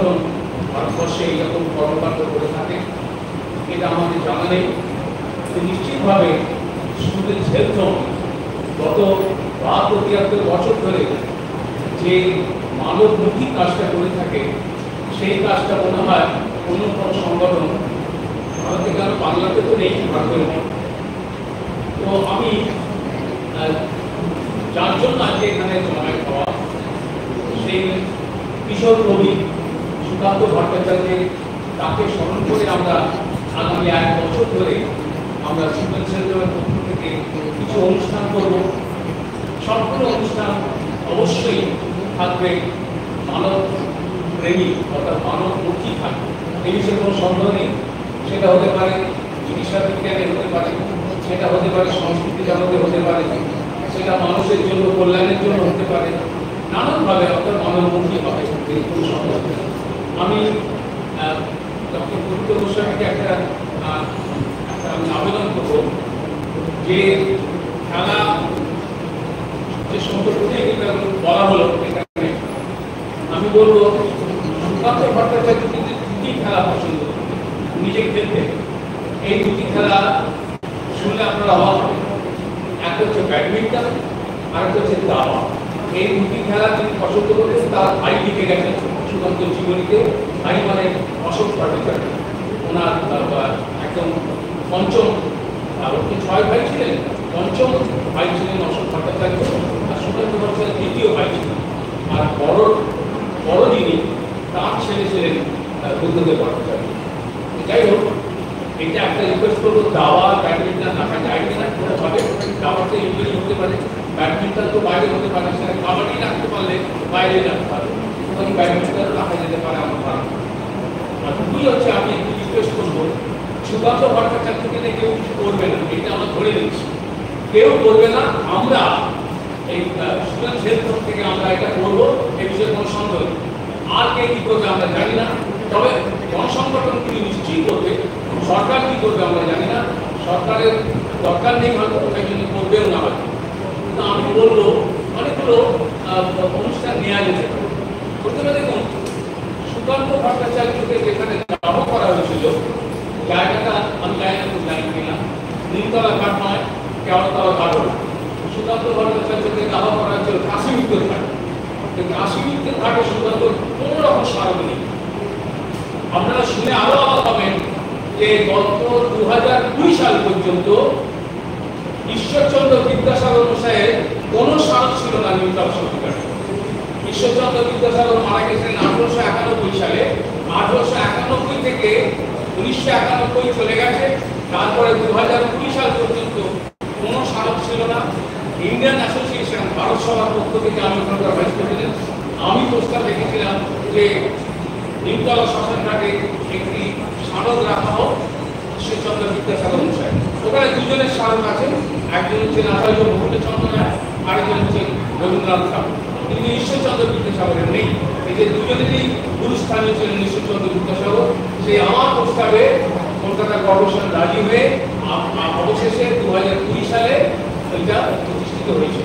সংগঠন ভারতবর্ষে এইরকম কর্মকাণ্ড করে থাকে এটা আমাদের জানা নেই। নিশ্চিতভাবে স্টুডেন্টস হেলথ হোম গত 72-73 বছর ধরে যে মানবমুখী কাজটা করে থাকে সেই কাজটা মনে হয় অন্য কোনো সংগঠন ভারতে কেন বাংলাতে তো নেই ভারতের মধ্যে। তো আমি যার জন্য আজকে এখানে জমায়েত হওয়া সেই কিশোর কবি সুকান্ত ভট্টাচার্যের তাকে স্মরণ করে আমরা আগামী 1 বছর ধরে আমরা স্টুডেন্টস হেলথ হোমের পক্ষ থেকে কিছু অনুষ্ঠান করব। সম্পূর্ণ অনুষ্ঠান অবশ্যই থাকবে মানব প্রেমী অর্থাৎ মানবমুখী থাকবে, এই বিষয়ে কোনো সন্দেহ নেই। সেটা হতে পারে চিকিৎসা বিজ্ঞানে হতে পারে, সেটা হতে পারে সংস্কৃতি জগতে হতে পারে, সেটা মানুষের জন্য কল্যাণের জন্য হতে পারে, নানানভাবে অর্থাৎ মানবমুখী হবে, কোনো সন্দেহ নেই। আমি ডক্টর পবিত্র গোস্বামীকে একটা আমি আবেদন করব যে খেলা যে সমস্ত প্রতিযোগিতাগুলো বলা হলো এখানে, আমি বলবো সুকান্ত ভট্টাচার্য কিন্তু 2টি খেলা পছন্দ নিজে খেলতে। এই 2টি খেলা শুনলে আপনারা অবাক হবেন। একটা হচ্ছে ব্যাডমিন্টন আর একটা হচ্ছে দাবা। এই 2টি খেলা তিনি পছন্দ করতেন। তার ভাই লিখে গেছেন সুকান্ত জীবনীতে, ভাই মানে অশোক ভট্টাচার্য, ওনার একদম পঞ্চম, আর উনি 6 ভাই ছিলেন, পঞ্চম ভাই ছিলেন অশোক ভট্টাচার্য, আর সুকান্ত ভট্টাচার্য 2য় ভাই ছিলেন। আর বড় যিনি তার ছেলে ছিলেন বুদ্ধদেব ভট্টাচার্য। যাই হোক, এটা একটা রিকোয়েস্ট করবো, দাবা ব্যাডমিন্টন রাখা যায় কিনা কোনোভাবে। দাবাতে ইংরেজি হতে পারে, ব্যাডমিন্টন তো বাইরে হতে পারে, সেটা কাবাডি রাখতে পারলে বাইরে রাখতে পারবে, তখন ব্যাডমিন্টন রাখা যেতে পারে আমার ধারণা। আর 2 হচ্ছে আমি একটু রিকোয়েস্ট করবো, সুকান্ত ভট্টাচার্যকে নিয়ে কেউ কিছু করবে না, এটা আমরা ধরে নিচ্ছি, কেউ করবে না। আমরা এই স্টুডেন্টস হেলথ হোম থেকে আমরা এটা করবো, এই বিষয়ে কোনো সন্দেহ নেই। আর কে কি করবে আমরা জানি না, তবে জনসংগঠন কিন্তু নিশ্চয়ই করবে। সরকার কি করবে আমরা জানি না, সরকারের দরকার নেই হয়তো, তাই জন্য করবেও না হয়তো। কিন্তু আমি বলবো অনেকগুলো অনুষ্ঠান নেওয়া যেতে পারে। প্রথমে দেখুন, সুকান্ত ভট্টাচার্যকে যেখানে দাহ করা হয়েছিল জায়গাটা আমি জানি কিনা, নিমতলা ঘাট নয়, কেওড়াতলা ঘাট হল। সুকান্ত ভট্টাচার্যকে দাহ করা হয়েছিল কাশীমিত্র ঘাট। কাশীমিত্র ঘাটে সুকান্ত কোনো রকম স্মারক নেই। আপনারা শুনে আরো অবাক হবেন যে গত 2020 সাল পর্যন্ত ঈশ্বরচন্দ্র বিদ্যাসাগর মশাইয়ের কোনো স্মারক ছিল না নিমতলা সত্যিকারে। ঈশ্বরচন্দ্র বিদ্যাসাগর মারা গেছেন 1891 সালে। 1891 থেকে 1991 চলে গেছে, তারপরে 2020 সাল পর্যন্ত কোনো স্মারক ছিল না। ইন্ডিয়ান অ্যাসোসিয়েশন ভারত সভার পক্ষ থেকে আমি ওখানকার ভাইস প্রেসিডেন্ট, আমি প্রস্তাব রেখেছিলাম যে নিমতলা শ্মশানঘাটে একটি স্মারক রাখা হোক ঈশ্বরচন্দ্র বিদ্যাসাগর মশাই। ওখানে 2 জনের স্মারক আছেন, একজন হচ্ছেন আচার্য মধুচন্দ্র রায়, আরেকজন হচ্ছেন রবীন্দ্রনাথ ঠাকুর। কিন্তু ঈশ্বরচন্দ্র বিদ্যাসাগরের নেই। এই যে 2 জনেরই গুরুস্থানীয় ছিলেন ঈশ্বরচন্দ্র বিদ্যাসাগর। সেই আমার প্রস্তাবে কলকাতা কর্পোরেশন রাজি হয়ে অবশেষে 2020 সালে এটা প্রতিষ্ঠিত হয়েছে।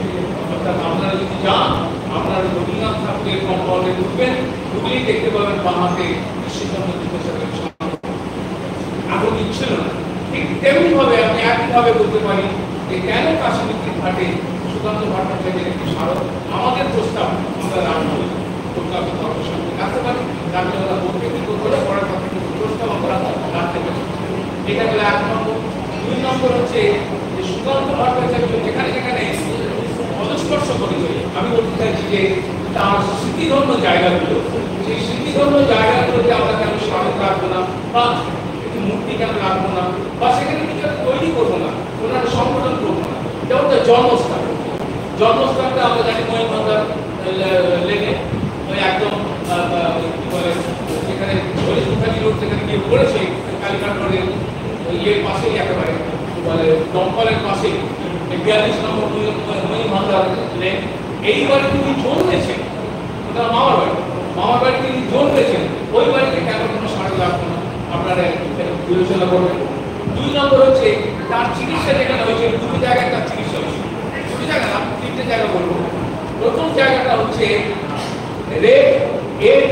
অর্থাৎ আপনারা যদি যান, আপনারা রবীন্দ্রনাথ ঠাকুরের কম্পাউন্ডে ঢুকবেন, ঢুকলেই দেখতে পাবেন বাঁ হাতে ঈশ্বরচন্দ্র বিদ্যাসাগরের আগ্রহ ছিল না। ঠিক তেমনি ভাবে আমি একইভাবে বলতে পারি যে কেন কাশীমিত্রের ঘাটে সুকান্ত ভট্টাচার্যের একটি স্মারক আমাদের প্রস্তাব আমরা রাখবো, কলকাতা কর্পোরেশন রাখতে পারি, রাখলে ওরা বলতে কিন্তু করে পড়ার কথা কিন্তু প্রস্তাব আমরা রাখতে পারি। এটা হলো 1 নম্বর। 2 নম্বর হচ্ছে যে সুকান্ত ভট্টাচার্য যেখানে যেখানে পদস্পর্শ করেছে, আমি বলতে চাইছি যে তার স্মৃতিধন্য জায়গাগুলো, সেই স্মৃতিধন্য জায়গাগুলোতে আমরা কেন স্মারক রাখবো না, বা একটি মূর্তি কেন রাখবো না, বা সেখানে কিছু তৈরি করবো না, ওনার সংগঠন করবো না। যেমন তার জন্মস্থান, জন্মস্থানটা আমরা জানি মহিমন্দার লেনে ওই একদম কি বলে যেখানে হরিপুখালী রোড যেখানে গিয়ে পড়েছে কালীঘাট রোডের ইয়ের পাশেই একেবারে বলে দমকলের পাশে 42 নম্বর মহিমন্দার লেন। এই বাড়িতে তিনি জন্মেছেন, ওটা মামার বাড়ি, মামার বাড়ি তিনি জন্মেছেন, ওই বাড়িতে কেন কোনো স্মারক রাখবো না, আপনারা বিবেচনা করবেন। 2 নম্বর হচ্ছে তার চিকিৎসা যেখানে হয়েছে, 2টি জায়গায় তার চিকিৎসা হয়েছে, 2টি জায়গা না 3টে জায়গা বলবো। প্রথম জায়গাটা হচ্ছে রেড এড